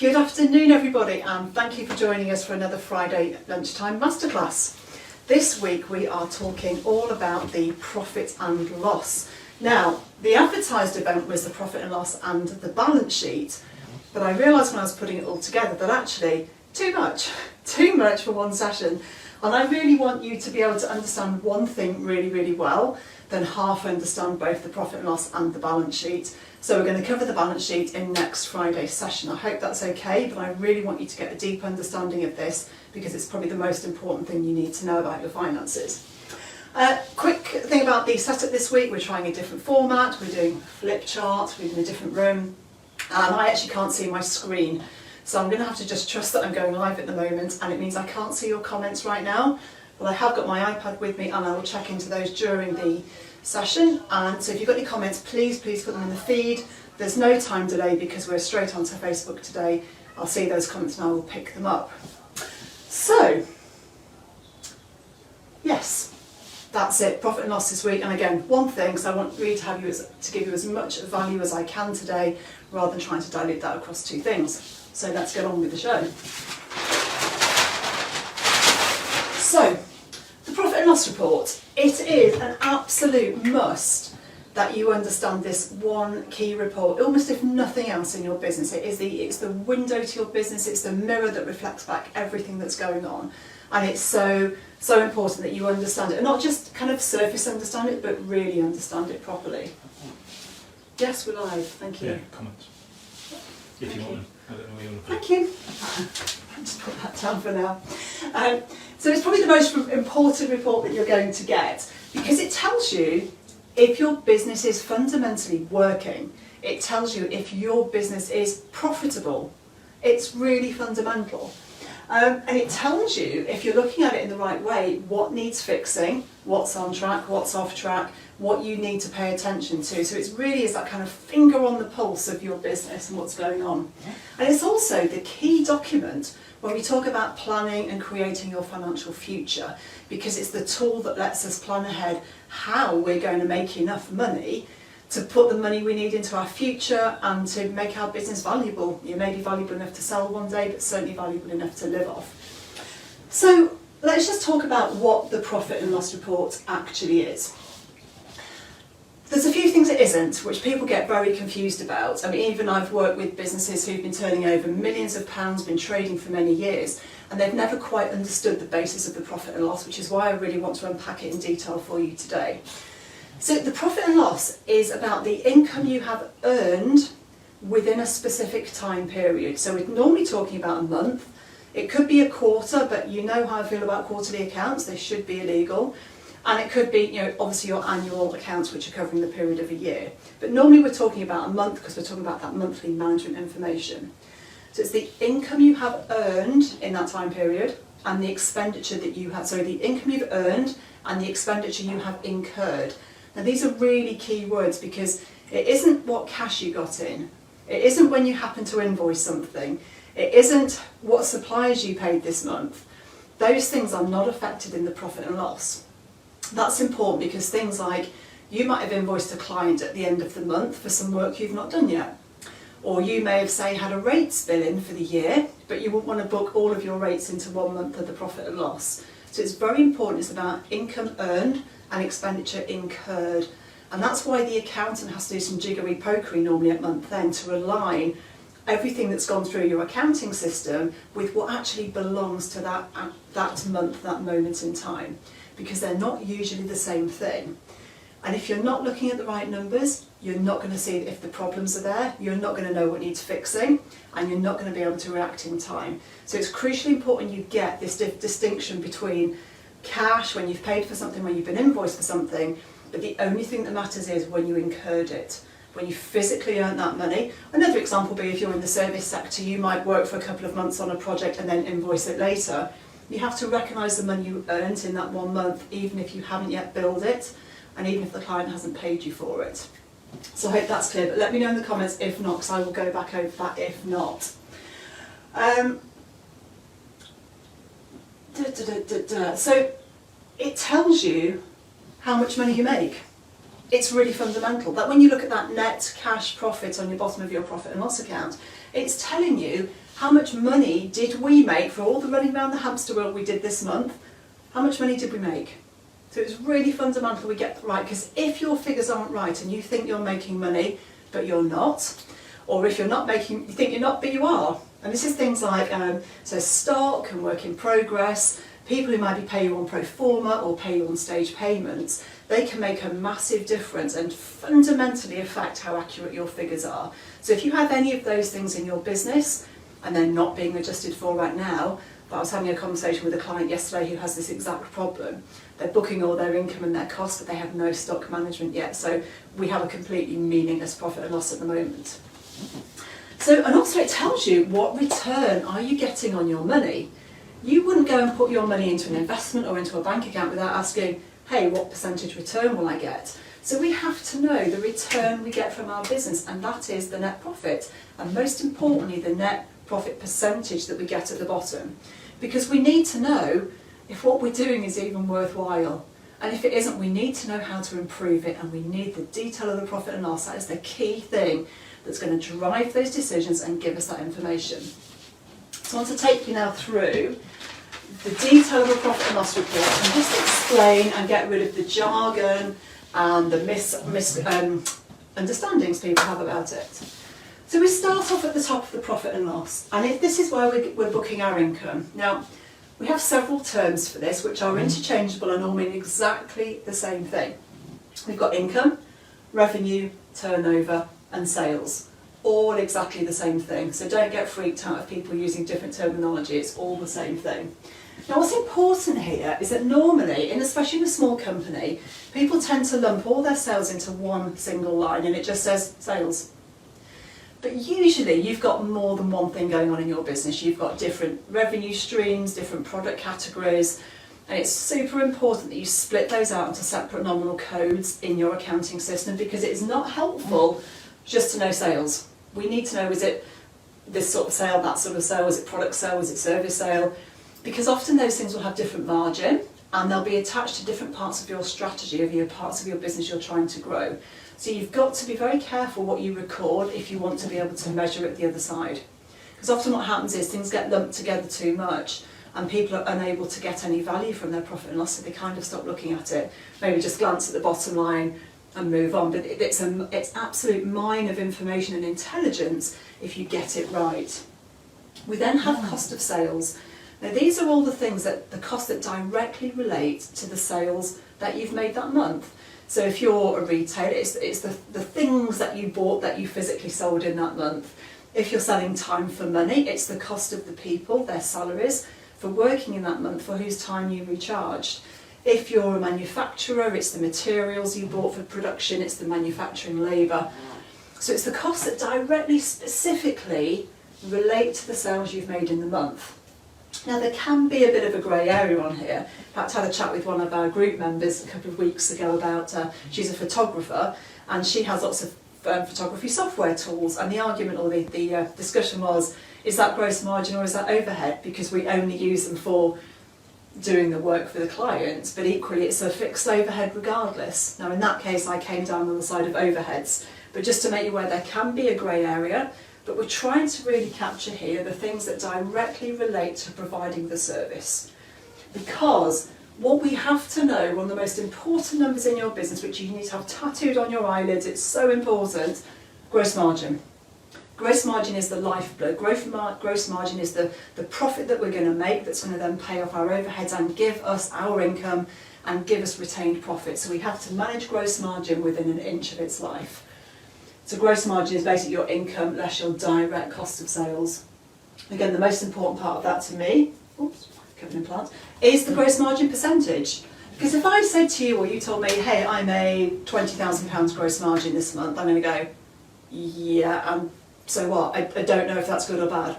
Good afternoon everybody, and thank you for joining us for another Friday lunchtime masterclass. This week we are talking all about the profit and loss. Now, the advertised event was the profit and loss and the balance sheet, but I realised when I was putting it all together that actually too much for one session. And I really want you to be able to understand one thing really well, then half understand both the profit and loss and the balance sheet. So we're going to cover the balance sheet in next Friday's session. I hope that's okay, but I really want you to get a deep understanding of this because it's probably the most important thing you need to know about your finances. Quick thing about the setup this week, we're trying a different format, we're doing a flip chart, we're in a different room, and I actually can't see my screen. So I'm going to have to just trust that I'm going live at the moment, and it means I can't see your comments right now, but I have got my iPad with me and I will check into those during the session. And so if you've got any comments, please put them in the feed. There's no time delay because we're straight onto Facebook today. I'll see those comments and I will pick them up. So, yes, that's it, profit and loss this week. And again, one thing, so I want really to give you as much value as I can today, rather than trying to dilute that across two things. So let's get on with the show. So, the profit and loss report. It is an absolute must that you understand this one key report, almost if nothing else in your business. It's the window to your business, it's the mirror that reflects back everything that's going on. And it's so important that you understand it, and not just kind of surface understand it, but really understand it properly. Yes, we're live, thank you. Yeah, comments. If you want them. I don't know where you want to put. Thank you. I'll just put that down for now. So it's probably the most important report that you're going to get because it tells you if your business is fundamentally working. It tells you if your business is profitable. It's really fundamental. And it tells you, if you're looking at it in the right way, what needs fixing, what's on track, what's off track, what you need to pay attention to. So it really is that kind of finger on the pulse of your business and what's going on. And it's also the key document when we talk about planning and creating your financial future, because it's the tool that lets us plan ahead how we're going to make enough money to put the money we need into our future and to make our business valuable. You may be valuable enough to sell one day, but certainly valuable enough to live off. So let's just talk about what the profit and loss report actually is. There's a few things it isn't, which people get very confused about. I mean, even I've worked with businesses who've been turning over millions of pounds, been trading for many years, and they've never quite understood the basis of the profit and loss, which is why I really want to unpack it in detail for you today. So the profit and loss is about the income you have earned within a specific time period. So we're normally talking about a month. It could be a quarter, but you know how I feel about quarterly accounts, they should be illegal. And it could be, obviously your annual accounts, which are covering the period of a year. But normally we're talking about a month because we're talking about that monthly management information. So it's the income you have earned in that time period and the expenditure that you have, the income you've earned and the expenditure you have incurred. Now these are really key words because it isn't what cash you got in. It isn't when you happen to invoice something. It isn't what suppliers you paid this month. Those things are not affected in the profit and loss. That's important because things like you might have invoiced a client at the end of the month for some work you've not done yet. Or you may have, say, had a rates bill in for the year, but you wouldn't want to book all of your rates into 1 month of the profit and loss. So it's very important, it's about income earned and expenditure incurred. And that's why the accountant has to do some jiggery-pokery normally at month end to align everything that's gone through your accounting system with what actually belongs to that month, that moment in time. Because they're not usually the same thing. And if you're not looking at the right numbers, you're not going to see if the problems are there, you're not going to know what needs fixing, and you're not going to be able to react in time. So it's crucially important you get this distinction between cash, when you've paid for something, when you've been invoiced for something, but the only thing that matters is when you incurred it, when you physically earned that money. Another example would be if you're in the service sector, you might work for a couple of months on a project and then invoice it later. You have to recognise the money you earned in that 1 month, even if you haven't yet billed it, and even if the client hasn't paid you for it. So I hope that's clear, but let me know in the comments if not, because I will go back over that if not. So it tells you how much money you make. It's really fundamental that when you look at that net cash profit on your bottom of your profit and loss account, it's telling you how much money did we make for all the running around the hamster wheel we did this month. How much money did we make? So it's really fundamental we get that right, because if your figures aren't right and you think you're making money but you're not, or if you're not making, you think you're not but you are, and this is things like so stock and work in progress, people who might be pay you on pro forma or pay you on stage payments, they can make a massive difference and fundamentally affect how accurate your figures are. So if you have any of those things in your business and they're not being adjusted for right now, but I was having a conversation with a client yesterday who has this exact problem. They're booking all their income and their costs, but they have no stock management yet. So we have a completely meaningless profit and loss at the moment. So, and also it tells you what return are you getting on your money. You wouldn't go and put your money into an investment or into a bank account without asking, hey, what percentage return will I get? So we have to know the return we get from our business, and that is the net profit, and most importantly the net profit percentage that we get at the bottom. Because we need to know if what we're doing is even worthwhile. And if it isn't, we need to know how to improve it, and we need the detail of the profit and loss. That is the key thing that's going to drive those decisions and give us that information. So I want to take you now through the detail of the profit and loss report and just explain and get rid of the jargon and the misunderstandings people have about it. So we start off at the top of the profit and loss, and if this is where we're booking our income. Now, we have several terms for this which are interchangeable and all mean exactly the same thing. We've got income, revenue, turnover and sales, all exactly the same thing. So don't get freaked out of people using different terminology, it's all the same thing. Now what's important here is that normally, and especially in a small company, people tend to lump all their sales into one single line and it just says sales. But usually you've got more than one thing going on in your business. You've got different revenue streams, different product categories, and it's super important that you split those out into separate nominal codes in your accounting system, because it is not helpful just to know sales. We need to know, is it this sort of sale, that sort of sale, is it product sale, is it service sale? Because often those things will have different margin and they'll be attached to different parts of your strategy, of your parts of your business you're trying to grow. So you've got to be very careful what you record if you want to be able to measure it the other side. Because often what happens is things get lumped together too much and people are unable to get any value from their profit and loss, so they kind of stop looking at it. Maybe just glance at the bottom line and move on. But it's absolute mine of information and intelligence if you get it right. We then have cost of sales. Now these are all the things that the costs that directly relate to the sales that you've made that month. So if you're a retailer, it's the things that you bought that you physically sold in that month. If you're selling time for money, it's the cost of the people, their salaries, for working in that month, for whose time you recharged. If you're a manufacturer, it's the materials you bought for production, it's the manufacturing labour. So it's the costs that directly, specifically relate to the sales you've made in the month. Now there can be a bit of a grey area on here. In fact, I had a chat with one of our group members a couple of weeks ago about, she's a photographer and she has lots of photography software tools, and the argument or the discussion was, is that gross margin or is that overhead? Because we only use them for doing the work for the clients, but equally it's a fixed overhead regardless. Now in that case I came down on the side of overheads, but just to make you aware there can be a grey area. But we're trying to really capture here the things that directly relate to providing the service. Because what we have to know, one of the most important numbers in your business, which you need to have tattooed on your eyelids, it's so important, gross margin. Gross margin is the lifeblood. Gross margin is the profit that we're going to make that's going to then pay off our overheads and give us our income and give us retained profit. So we have to manage gross margin within an inch of its life. So gross margin is basically your income less your direct cost of sales. Again, the most important part of that to me, is the gross margin percentage. Because if I said to you, or you told me, hey, I made £20,000 gross margin this month, I'm going to go, yeah, and so what? I don't know if that's good or bad.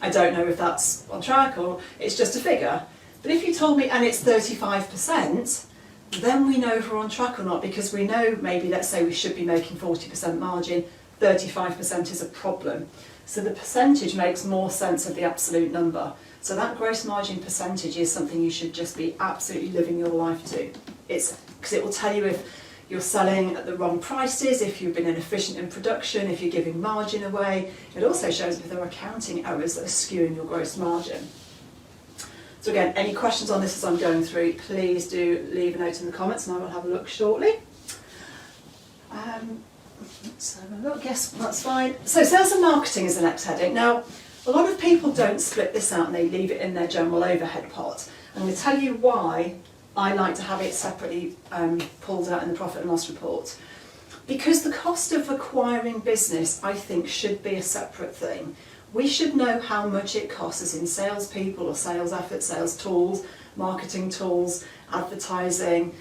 I don't know if that's on track or it's just a figure. But if you told me, and it's 35%, then we know if we're on track or not, because we know maybe, let's say we should be making 40% margin, 35% is a problem. So the percentage makes more sense of the absolute number. So that gross margin percentage is something you should just be absolutely living your life to. It's because it will tell you if you're selling at the wrong prices, if you've been inefficient in production, if you're giving margin away. It also shows if there are accounting errors that are skewing your gross margin. So again, any questions on this as I'm going through, please do leave a note in the comments and I will have a look shortly. Let's have a look, yes, that's fine. So sales and marketing is the next heading. Now, a lot of people don't split this out and they leave it in their general overhead pot. I'm going to tell you why I like to have it separately pulled out in the profit and loss report. Because the cost of acquiring business, I think, should be a separate thing. We should know how much it costs us in salespeople or sales efforts, sales tools, marketing tools, advertising,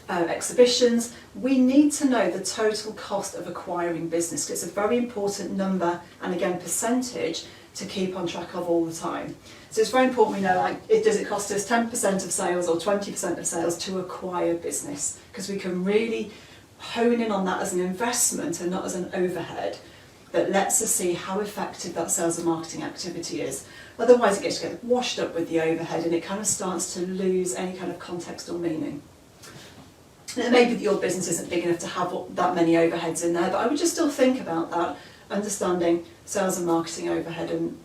exhibitions. We need to know the total cost of acquiring business because it's a very important number and again percentage to keep on track of all the time. So it's very important we know, like, does it cost us 10% of sales or 20% of sales to acquire business? Because we can really hone in on that as an investment and not as an overhead that lets us see how effective that sales and marketing activity is. Otherwise it gets washed up with the overhead and it kind of starts to lose any kind of context or meaning. And maybe your business isn't big enough to have that many overheads in there, but I would just still think about that, understanding sales and marketing overhead and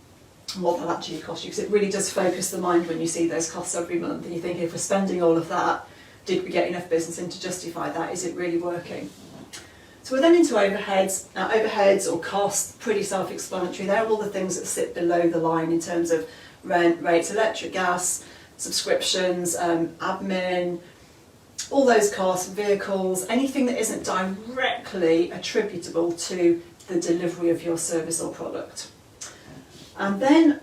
what that actually costs you, because it really does focus the mind when you see those costs every month and you think, if we're spending all of that, did we get enough business in to justify that? Is it really working? So we're then into overheads. Now, overheads or costs, pretty self-explanatory. They're all the things that sit below the line in terms of rent, rates, electric, gas, subscriptions, admin, all those costs, vehicles, anything that isn't directly attributable to the delivery of your service or product. And then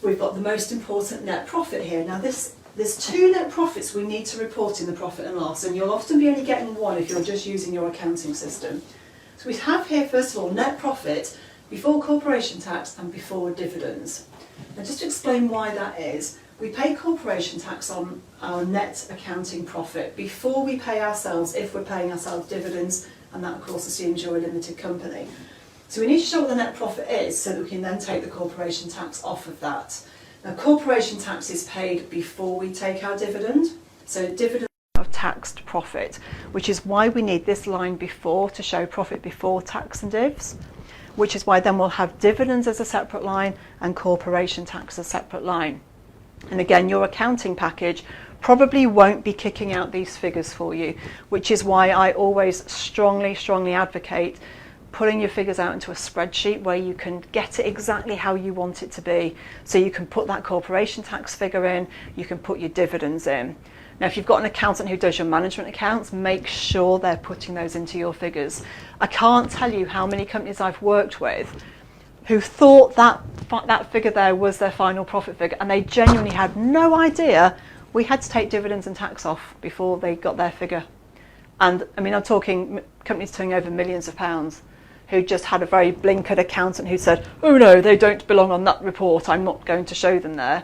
we've got the most important net profit here. Now there's two net profits we need to report in the profit and loss, and you'll often be only getting one if you're just using your accounting system. So we have here, first of all, net profit before corporation tax and before dividends. Now just to explain why that is, we pay corporation tax on our net accounting profit before we pay ourselves, if we're paying ourselves dividends, and that of course assumes you're a limited company. So we need to show what the net profit is so that we can then take the corporation tax off of that. Now, corporation tax is paid before we take our dividend. So dividend of taxed profit, which is why we need this line before to show profit before tax and divs, which is why then we'll have dividends as a separate line and corporation tax as a separate line. And again, your accounting package probably won't be kicking out these figures for you, which is why I always strongly advocate putting your figures out into a spreadsheet where you can get it exactly how you want it to be. So you can put that corporation tax figure in, you can put your dividends in. Now, if you've got an accountant who does your management accounts, make sure they're putting those into your figures. I can't tell you how many companies I've worked with who thought that figure there was their final profit figure, and they genuinely had no idea we had to take dividends and tax off before they got their figure. And I mean, I'm talking companies turning over millions of pounds who just had a very blinkered accountant who said, oh no, they don't belong on that report, I'm not going to show them there,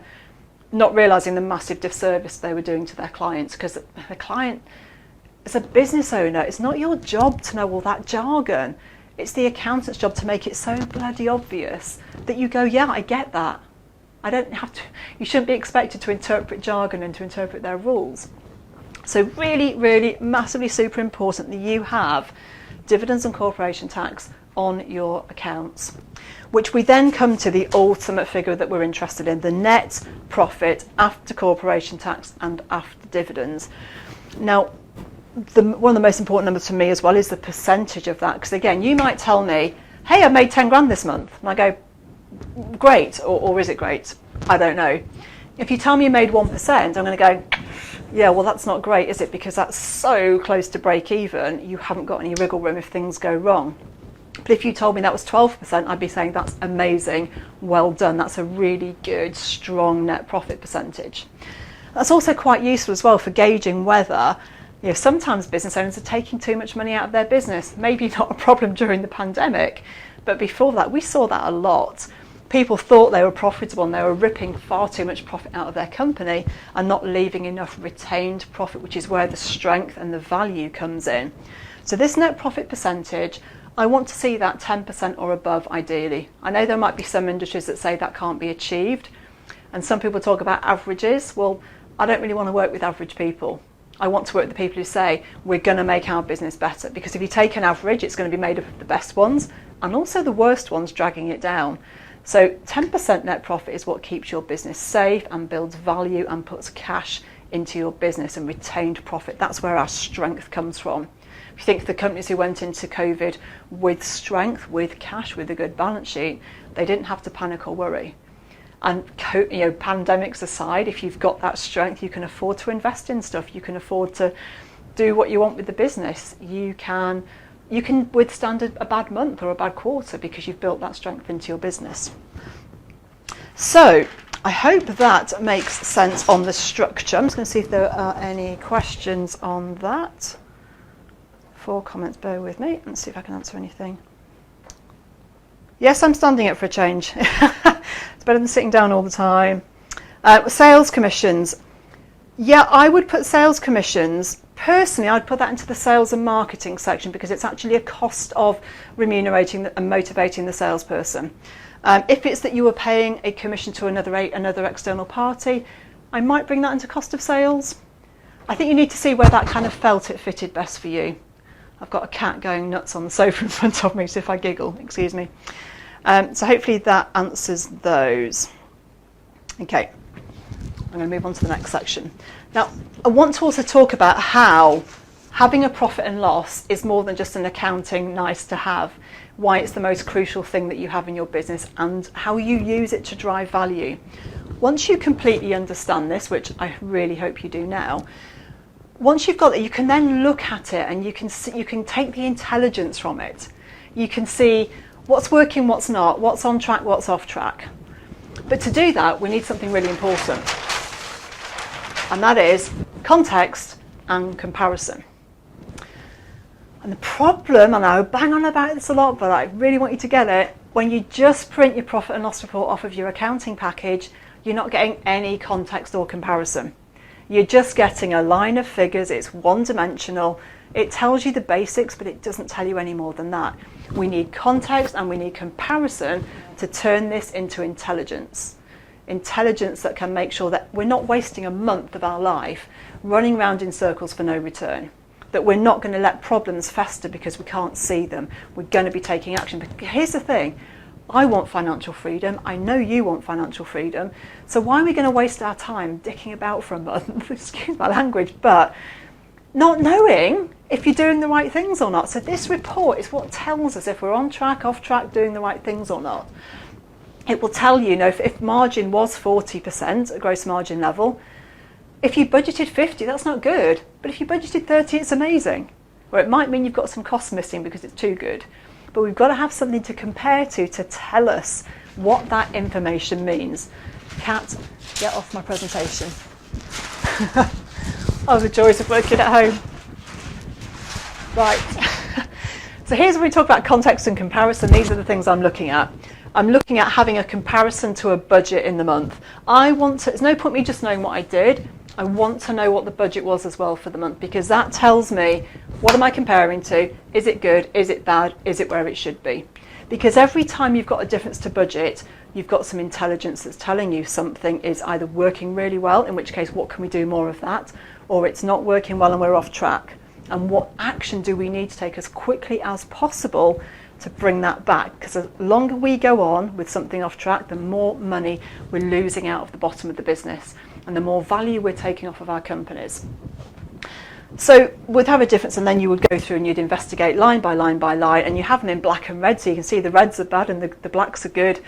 not realising the massive disservice they were doing to their clients, because the client is a business owner. It's not your job to know all that jargon. It's the accountant's job to make it so bloody obvious that you go, yeah, I get that. I don't have to, you shouldn't be expected to interpret jargon and to interpret their rules. So really, massively super important that you have dividends and corporation tax on your accounts, which we then come to the ultimate figure that we're interested in, the net profit after corporation tax and after dividends. Now, one of the most important numbers for me as well is the percentage of that, because again, you might tell me, hey, I made 10 grand this month, and I go, great, or is it great? I don't know. If you tell me you made 1%, I'm going to go, yeah, well, that's not great, is it? Because that's so close to break even, you haven't got any wriggle room if things go wrong. But if you told me that was 12%, I'd be saying that's amazing, well done. That's a really good, strong net profit percentage. That's also quite useful as well for gauging whether, you know, sometimes business owners are taking too much money out of their business. Maybe not a problem during the pandemic, but before that, we saw that a lot. People thought they were profitable and they were ripping far too much profit out of their company and not leaving enough retained profit, which is where the strength and the value comes in. So this net profit percentage, I want to see that 10% or above ideally. I know there might be some industries that say that can't be achieved, and some people talk about averages. Well, I don't really want to work with average people. I want to work with the people who say, we're going to make our business better. Because if you take an average, it's going to be made up of the best ones and also the worst ones dragging it down. So 10% net profit is what keeps your business safe and builds value and puts cash into your business and retained profit. That's where our strength comes from. If you think of the companies who went into COVID with strength, with cash, with a good balance sheet, they didn't have to panic or worry. And pandemics aside, if you've got that strength, you can afford to invest in stuff. You can afford to do what you want with the business. You can withstand a bad month or a bad quarter because you've built that strength into your business. So I hope that makes sense on the structure. I'm just going to see if there are any questions on that. 4 comments, bear with me. Let's see if I can answer anything. Yes, I'm standing up for a change. It's better than sitting down all the time. Sales commissions. Yeah, I would put sales commissions. Personally, I'd put that into the sales and marketing section because it's actually a cost of remunerating and motivating the salesperson. If it's that you were paying a commission to another external party, I might bring that into cost of sales. I think you need to see where that kind of felt it fitted best for you. I've got a cat going nuts on the sofa in front of me, so if I giggle, excuse me. So hopefully that answers those. Okay, I'm going to move on to the next section. Now, I want to also talk about how having a profit and loss is more than just an accounting nice to have, why it's the most crucial thing that you have in your business and how you use it to drive value. Once you completely understand this, which I really hope you do now, once you've got it, you can then look at it and you can take the intelligence from it. You can see what's working, what's not, what's on track, what's off track. But to do that, we need something really important. And that is context and comparison. And the problem, and I bang on about this a lot, but I really want you to get it, when you just print your profit and loss report off of your accounting package, you're not getting any context or comparison. You're just getting a line of figures, it's one-dimensional, it tells you the basics, but it doesn't tell you any more than that. We need context and we need comparison to turn this into intelligence. Intelligence that can make sure that we're not wasting a month of our life running around in circles for no return. That we're not going to let problems fester because we can't see them. We're going to be taking action. But here's the thing. I want financial freedom. I know you want financial freedom. So why are we going to waste our time dicking about for a month, excuse my language, but not knowing if you're doing the right things or not? So this report is what tells us if we're on track, off track, doing the right things or not. It will tell you, if margin was 40% at gross margin level, if you budgeted 50, that's not good. But if you budgeted 30, it's amazing. Or it might mean you've got some costs missing because it's too good. But we've got to have something to compare to tell us what that information means. Cat, get off my presentation. Oh, the joys of working at home. Right. So here's where we talk about context and comparison. These are the things I'm looking at. I'm looking at having a comparison to a budget in the month. There's no point me just knowing what I did. I want to know what the budget was as well for the month, because that tells me, what am I comparing to? Is it good? Is it bad? Is it where it should be? Because every time you've got a difference to budget, you've got some intelligence that's telling you something is either working really well, in which case, what can we do more of that? Or it's not working well and we're off track. And what action do we need to take as quickly as possible to bring that back? Because the longer we go on with something off track, the more money we're losing out of the bottom of the business and the more value we're taking off of our companies. So we'd have a difference, and then you would go through and you'd investigate line by line by line, and you have them in black and red, so you can see the reds are bad and the blacks are good.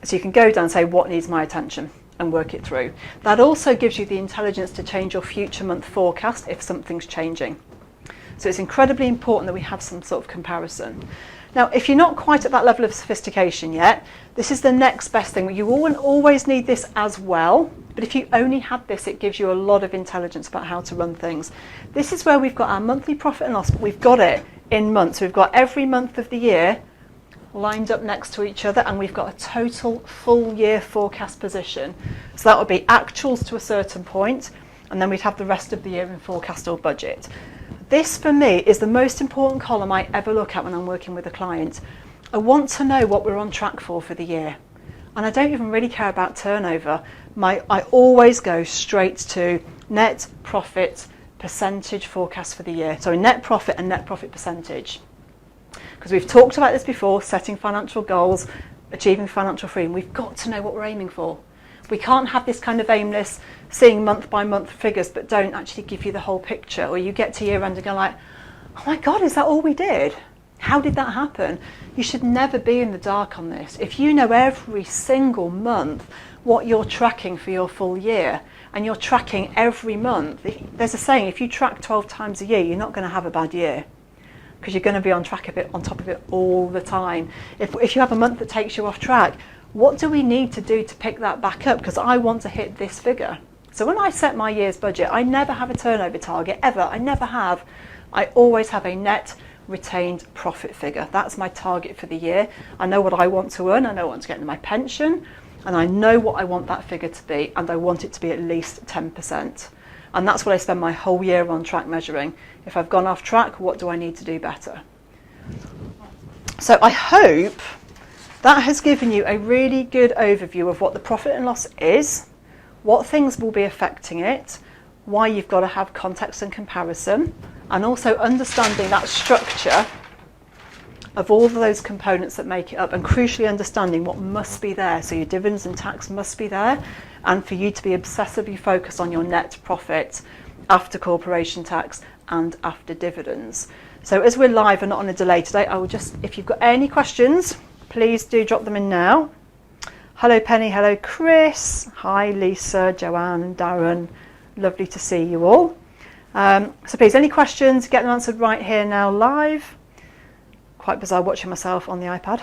So you can go down and say, what needs my attention, and work it through. That also gives you the intelligence to change your future month forecast if something's changing. So it's incredibly important that we have some sort of comparison. Now, if you're not quite at that level of sophistication yet, this is the next best thing. You always need this as well, but if you only had this, it gives you a lot of intelligence about how to run things. This is where we've got our monthly profit and loss, but we've got it in months. We've got every month of the year lined up next to each other, and we've got a total full year forecast position. So that would be actuals to a certain point, and then we'd have the rest of the year in forecast or budget. This, for me, is the most important column I ever look at when I'm working with a client. I want to know what we're on track for the year. And I don't even really care about turnover. I always go straight to net profit percentage forecast for the year. So net profit and net profit percentage. Because we've talked about this before, setting financial goals, achieving financial freedom. We've got to know what we're aiming for. We can't have this kind of aimless, seeing month by month figures, but don't actually give you the whole picture. Or you get to year end and go like, oh my God, is that all we did? How did that happen? You should never be in the dark on this. If you know every single month what you're tracking for your full year, and you're tracking every month, there's a saying, if you track 12 times a year, you're not going to have a bad year, because you're going to be on track of it, on top of it all the time. If you have a month that takes you off track, what do we need to do to pick that back up? Because I want to hit this figure. So when I set my year's budget, I never have a turnover target, ever. I never have. I always have a net retained profit figure. That's my target for the year. I know what I want to earn. I know what I want to get into my pension. And I know what I want that figure to be. And I want it to be at least 10%. And that's what I spend my whole year on track measuring. If I've gone off track, what do I need to do better? So I hope that has given you a really good overview of what the profit and loss is, what things will be affecting it, why you've got to have context and comparison, and also understanding that structure of all of those components that make it up, and crucially understanding what must be there. So your dividends and tax must be there, and for you to be obsessively focused on your net profit after corporation tax and after dividends. So as we're live and not on a delay today, I will just, if you've got any questions, please do drop them in now. Hello Penny, hello Chris, hi Lisa, Joanne, Darren, lovely to see you all. So please, any questions, get them answered right here now live. Quite bizarre watching myself on the iPad.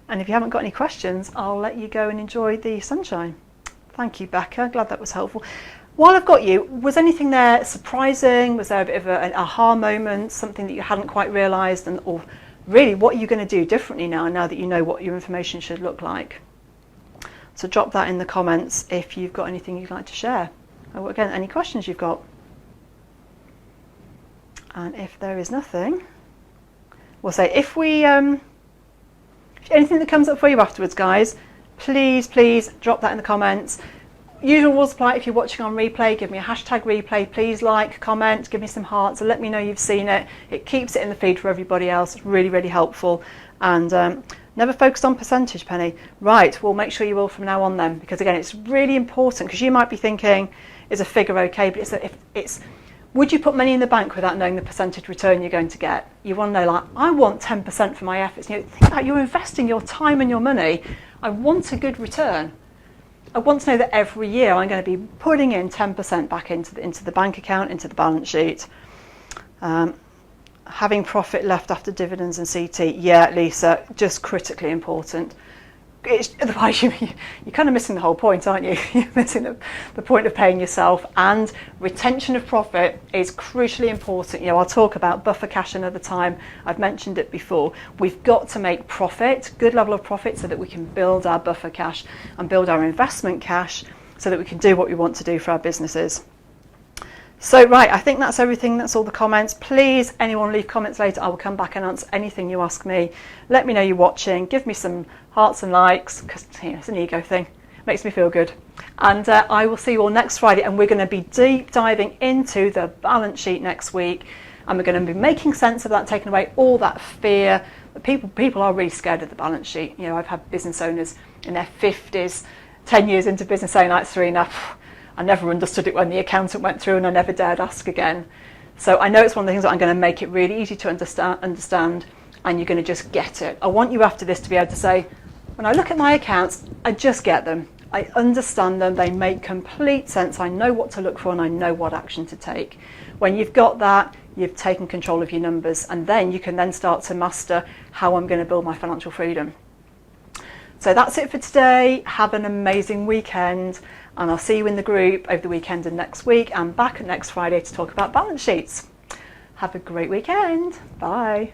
And if you haven't got any questions, I'll let you go and enjoy the sunshine. Thank you, Becca, glad that was helpful. While I've got you, was anything there surprising? Was there a bit of an aha moment, something that you hadn't quite realised, or really what are you going to do differently now that you know what your information should look like? So drop that in the comments if you've got anything you'd like to share. Or again, any questions you've got. And if there is nothing, we'll say if anything that comes up for you afterwards, guys, please drop that in the comments. Usual rules apply. If you're watching on replay, give me a hashtag replay. Please like, comment, give me some hearts, and let me know you've seen it. It keeps it in the feed for everybody else. It's really helpful. And never focused on percentage, Penny. Right, we'll make sure you will from now on then, because again, it's really important, because you might be thinking, is a figure okay? But it's would you put money in the bank without knowing the percentage return you're going to get? You want to know, like, I want 10% for my efforts. You know, think about, you're investing your time and your money. I want a good return. I want to know that every year I'm going to be putting in 10% back into the bank account, into the balance sheet. Having profit left after dividends and CT, yeah, Lisa, just critically important. Otherwise, you're kind of missing the whole point, aren't you? You're missing the point of paying yourself. And retention of profit is crucially important. You know, I'll talk about buffer cash another time. I've mentioned it before. We've got to make profit, good level of profit, so that we can build our buffer cash and build our investment cash so that we can do what we want to do for our businesses. So, right, I think that's everything. That's all the comments. Please, anyone leave comments later. I will come back and answer anything you ask me. Let me know you're watching. Give me some hearts and likes, because it's an ego thing. It makes me feel good. And I will see you all next Friday. And we're going to be deep diving into the balance sheet next week. And we're going to be making sense of that, taking away all that fear. People are really scared of the balance sheet. You know, I've had business owners in their 50s, 10 years into business, saying like, Serena, I never understood it when the accountant went through and I never dared ask again. So I know it's one of the things that I'm going to make it really easy to understand, and you're going to just get it. I want you after this to be able to say, when I look at my accounts, I just get them. I understand them. They make complete sense. I know what to look for and I know what action to take. When you've got that, you've taken control of your numbers, and then you can then start to master how I'm going to build my financial freedom. So that's it for today. Have an amazing weekend. And I'll see you in the group over the weekend and next week, and back next Friday to talk about balance sheets. Have a great weekend. Bye.